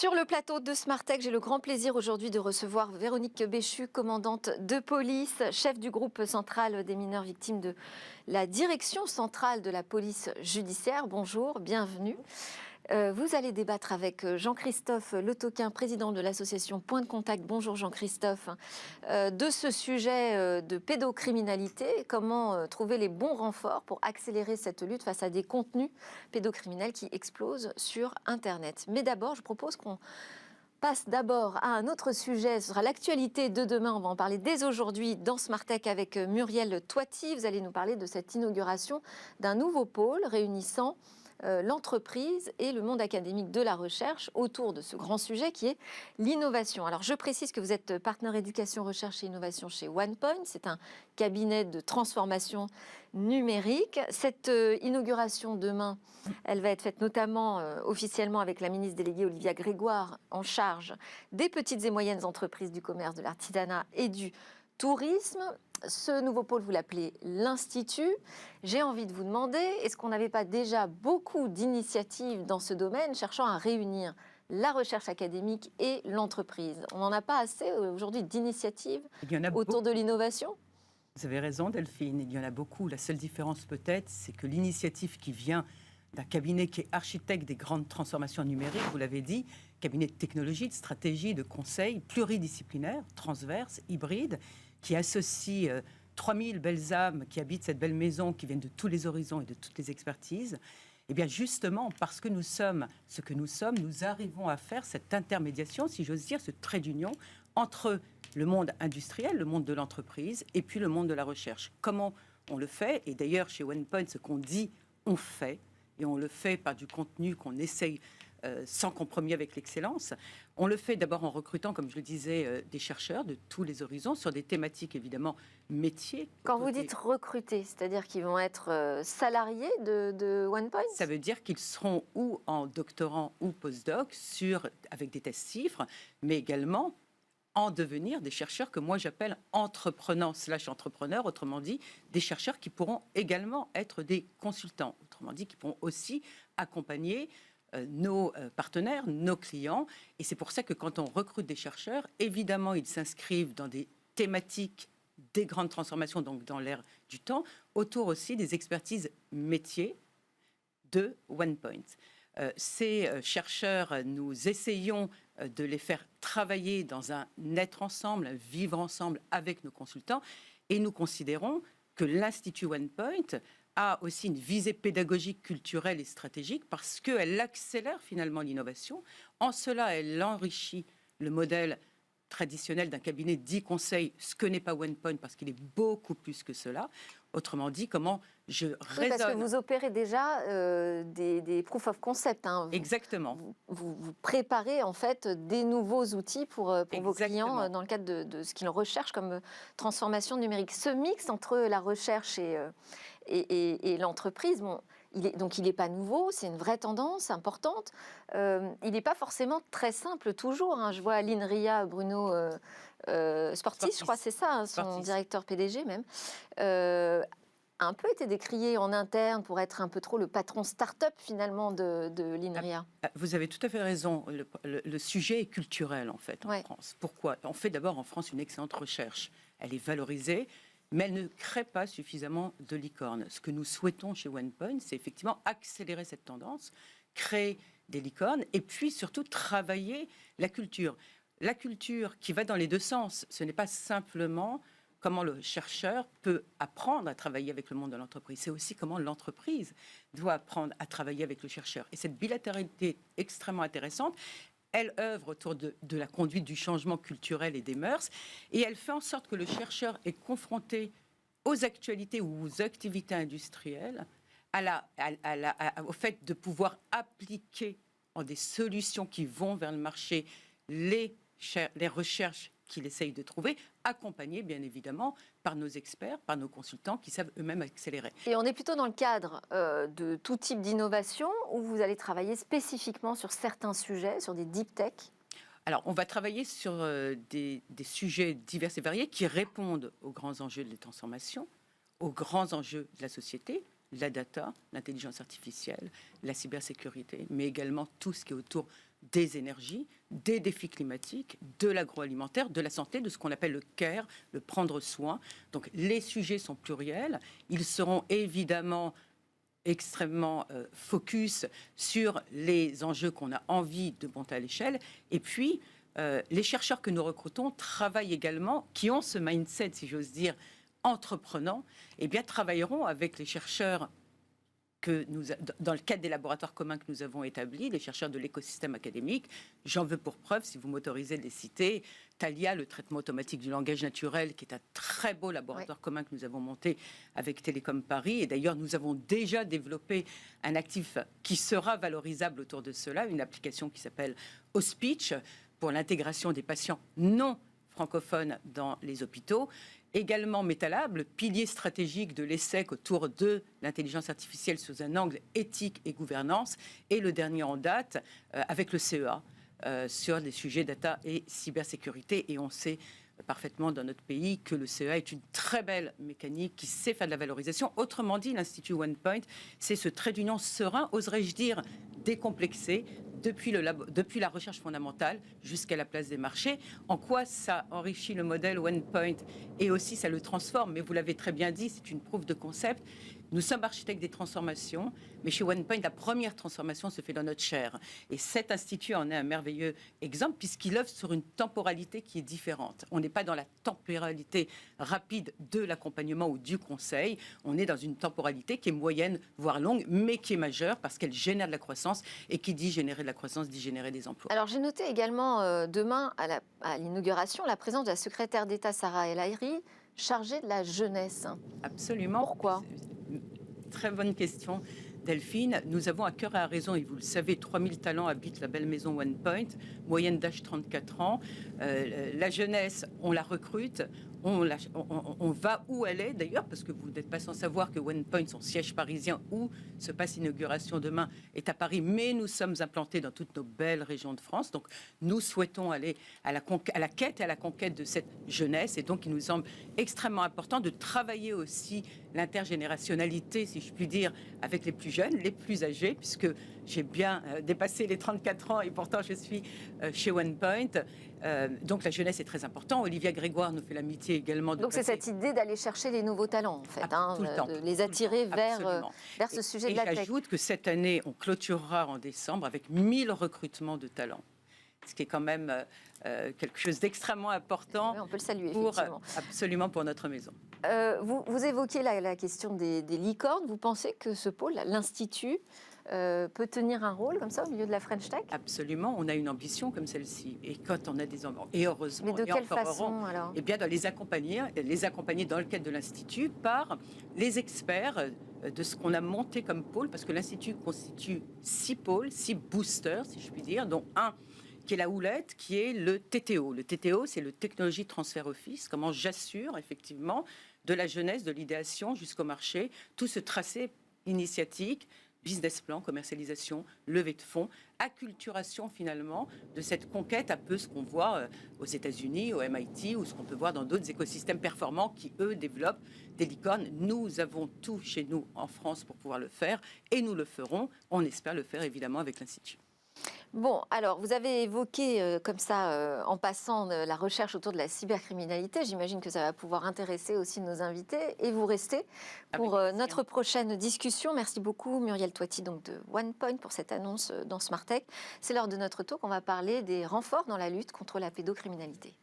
Sur le plateau de Smartech, j'ai le grand plaisir aujourd'hui de recevoir Véronique Béchu, commandante de police, chef du groupe central des mineurs victimes de la direction centrale de la police judiciaire. Bonjour, bienvenue. Vous allez débattre avec Jean-Christophe Le Toquin, président de l'association Point de Contact. Bonjour Jean-Christophe. De ce sujet de pédocriminalité, comment trouver les bons renforts pour accélérer cette lutte face à des contenus pédocriminels qui explosent sur Internet. Mais d'abord, je propose qu'on passe d'abord à un autre sujet. Ce sera l'actualité de demain. On va en parler dès aujourd'hui dans Smartech avec Muriel Toiti. Vous allez nous parler de cette inauguration d'un nouveau pôle réunissant l'entreprise et le monde académique de la recherche autour de ce grand sujet qui est l'innovation. Alors je précise que vous êtes partenaire éducation, recherche et innovation chez OnePoint. C'est un cabinet de transformation numérique. Cette inauguration demain, elle va être faite notamment officiellement avec la ministre déléguée Olivia Grégoire en charge des petites et moyennes entreprises du commerce, de l'artisanat et du tourisme. Ce nouveau pôle, vous l'appelez l'Institut. J'ai envie de vous demander, est-ce qu'on n'avait pas déjà beaucoup d'initiatives dans ce domaine cherchant à réunir la recherche académique et l'entreprise? On n'en a pas assez aujourd'hui d'initiatives autour de l'innovation? Vous avez raison Delphine, il y en a beaucoup. La seule différence peut-être, c'est que l'initiative qui vient d'un cabinet qui est architecte des grandes transformations numériques, vous l'avez dit, cabinet de technologie, de stratégie, de conseil, pluridisciplinaire, transverse, hybride, qui associe 3000 belles âmes qui habitent cette belle maison, qui viennent de tous les horizons et de toutes les expertises. Et bien justement, parce que nous sommes ce que nous sommes, nous arrivons à faire cette intermédiation, si j'ose dire, ce trait d'union entre le monde industriel, le monde de l'entreprise, et puis le monde de la recherche. Comment on le fait? Et d'ailleurs, chez OnePoint, ce qu'on dit, on fait. Et on le fait par du contenu qu'on essaye sans compromis avec l'excellence. On le fait d'abord en recrutant, comme je le disais, des chercheurs de tous les horizons sur des thématiques évidemment métiers. Quand vous dites recruter, c'est-à-dire qu'ils vont être salariés de OnePoint? Ça veut dire qu'ils seront ou en doctorant ou postdoc avec des tests chiffres, mais également en devenir des chercheurs que moi j'appelle entrepreneurs/entrepreneurs, autrement dit, des chercheurs qui pourront également être des consultants, autrement dit, qui pourront aussi accompagner nos partenaires, nos clients. Et c'est pour ça que quand on recrute des chercheurs, évidemment, ils s'inscrivent dans des thématiques des grandes transformations, donc dans l'ère du temps, autour aussi des expertises métiers de OnePoint. Ces chercheurs, nous essayons de les faire travailler dans un être ensemble, un vivre ensemble avec nos consultants, et nous considérons que l'Institut OnePoint a aussi une visée pédagogique, culturelle et stratégique parce qu'elle accélère finalement l'innovation. En cela, elle enrichit le modèle traditionnel d'un cabinet dit conseil, ce que n'est pas OnePoint parce qu'il est beaucoup plus que cela. Autrement dit, comment je raisonne... Oui, parce que vous opérez déjà des proof of concept. Hein. Exactement. Vous préparez en fait des nouveaux outils pour vos clients dans le cadre de ce qu'ils recherchent comme transformation numérique. Ce mix entre la recherche et l'entreprise, bon, il n'est pas nouveau, c'est une vraie tendance importante. Il n'est pas forcément très simple toujours. Hein. Je vois l'INRIA, Bruno Sportis, je crois que c'est ça, hein, son directeur PDG même, a un peu été décrié en interne pour être un peu trop le patron start-up finalement de l'INRIA. Vous avez tout à fait raison. Le sujet est culturel en fait en France. Pourquoi? On fait d'abord en France une excellente recherche. Elle est valorisée, mais elle ne crée pas suffisamment de licornes. Ce que nous souhaitons chez OnePoint, c'est effectivement accélérer cette tendance, créer des licornes et puis surtout travailler la culture. La culture qui va dans les deux sens, ce n'est pas simplement comment le chercheur peut apprendre à travailler avec le monde de l'entreprise, c'est aussi comment l'entreprise doit apprendre à travailler avec le chercheur. Et cette bilatéralité extrêmement intéressante, elle œuvre autour de la conduite du changement culturel et des mœurs, et elle fait en sorte que le chercheur est confronté aux actualités ou aux activités industrielles, au fait de pouvoir appliquer en des solutions qui vont vers le marché les recherches qu'il essaye de trouver, accompagnés bien évidemment par nos experts, par nos consultants qui savent eux-mêmes accélérer. Et on est plutôt dans le cadre de tout type d'innovation où vous allez travailler spécifiquement sur certains sujets, sur des deep tech? Alors, on va travailler sur des sujets divers et variés qui répondent aux grands enjeux de la transformation, aux grands enjeux de la société, la data, l'intelligence artificielle, la cybersécurité, mais également tout ce qui est autour des énergies, des défis climatiques, de l'agroalimentaire, de la santé, de ce qu'on appelle le care, le prendre soin. Donc les sujets sont pluriels. Ils seront évidemment extrêmement focus sur les enjeux qu'on a envie de monter à l'échelle. Et puis, les chercheurs que nous recrutons travaillent également, qui ont ce mindset, si j'ose dire, entreprenant, eh bien, travailleront avec les chercheurs dans le cadre des laboratoires communs que nous avons établis, les chercheurs de l'écosystème académique. J'en veux pour preuve, si vous m'autorisez de les citer, Thalia, le traitement automatique du langage naturel, qui est un très beau laboratoire commun que nous avons monté avec Télécom Paris. Et d'ailleurs, nous avons déjà développé un actif qui sera valorisable autour de cela, une application qui s'appelle OSpeech, pour l'intégration des patients non francophones dans les hôpitaux. Également Metalab, pilier stratégique de l'ESSEC autour de l'intelligence artificielle sous un angle éthique et gouvernance. Et le dernier en date, avec le CEA, sur des sujets data et cybersécurité. Et on sait parfaitement dans notre pays que le CEA est une très belle mécanique qui sait faire de la valorisation. Autrement dit, l'Institut OnePoint, c'est ce trait d'union serein, oserais-je dire, décomplexé, depuis la recherche fondamentale jusqu'à la place des marchés. En quoi ça enrichit le modèle OnePoint et aussi ça le transforme. Mais vous l'avez très bien dit, c'est une preuve de concept. Nous sommes architectes des transformations, mais chez OnePoint, la première transformation se fait dans notre chair. Et cet institut en est un merveilleux exemple, puisqu'il œuvre sur une temporalité qui est différente. On n'est pas dans la temporalité rapide de l'accompagnement ou du conseil. On est dans une temporalité qui est moyenne, voire longue, mais qui est majeure, parce qu'elle génère de la croissance. Et qui dit générer de la croissance, dit générer des emplois. Alors, j'ai noté également demain, à l'inauguration, la présence de la secrétaire d'État Sarah El Haïry, chargée de la jeunesse. Absolument. Pourquoi ? Très bonne question, Delphine. Nous avons à cœur et à raison, et vous le savez, 3000 talents habitent la belle maison OnePoint, moyenne d'âge 34 ans. La jeunesse, on la recrute. On va où elle est d'ailleurs, parce que vous n'êtes pas sans savoir que OnePoint, son siège parisien, où se passe l'inauguration demain, est à Paris, mais nous sommes implantés dans toutes nos belles régions de France. Donc nous souhaitons aller à la quête et à la conquête de cette jeunesse. Et donc il nous semble extrêmement important de travailler aussi l'intergénérationnalité, si je puis dire, avec les plus jeunes, les plus âgés, puisque j'ai bien dépassé les 34 ans et pourtant je suis chez OnePoint. Donc la jeunesse est très importante. Olivia Grégoire nous fait l'amitié également de... Donc c'est cette idée d'aller chercher les nouveaux talents, en fait, de les attirer vers ce sujet de la tech. J'ajoute que cette année, on clôturera en décembre avec 1000 recrutements de talents. Ce qui est quand même quelque chose d'extrêmement important. Oui, on peut le saluer, effectivement. Absolument pour notre maison. Vous évoquez la question des licornes. Vous pensez que ce pôle, l'Institut, peut tenir un rôle comme ça au milieu de la French Tech ? Absolument, on a une ambition comme celle-ci. Et quand on a des ambitions, et heureusement, mais de quelle façon alors ? Eh bien, de les accompagner dans le cadre de l'Institut par les experts de ce qu'on a monté comme pôle, parce que l'Institut constitue 6 pôles, 6 boosters, si je puis dire, dont un qui est la houlette, qui est le TTO. Le TTO, c'est le Technology Transfer Office. Comment j'assure effectivement de la jeunesse, de l'idéation jusqu'au marché, tout ce tracé initiatique, business plan, commercialisation, levée de fonds, acculturation finalement de cette conquête, un peu ce qu'on voit aux États-Unis, au MIT, ou ce qu'on peut voir dans d'autres écosystèmes performants qui, eux, développent des licornes. Nous avons tout chez nous en France pour pouvoir le faire, et nous le ferons. On espère le faire évidemment avec l'Institut. Bon, alors, vous avez évoqué comme ça, en passant, la recherche autour de la cybercriminalité. J'imagine que ça va pouvoir intéresser aussi nos invités. Et vous restez pour notre prochaine discussion. Merci beaucoup, Muriel Toiti, donc de OnePoint, pour cette annonce dans Smart Tech. C'est lors de notre tour qu'on va parler des renforts dans la lutte contre la pédocriminalité.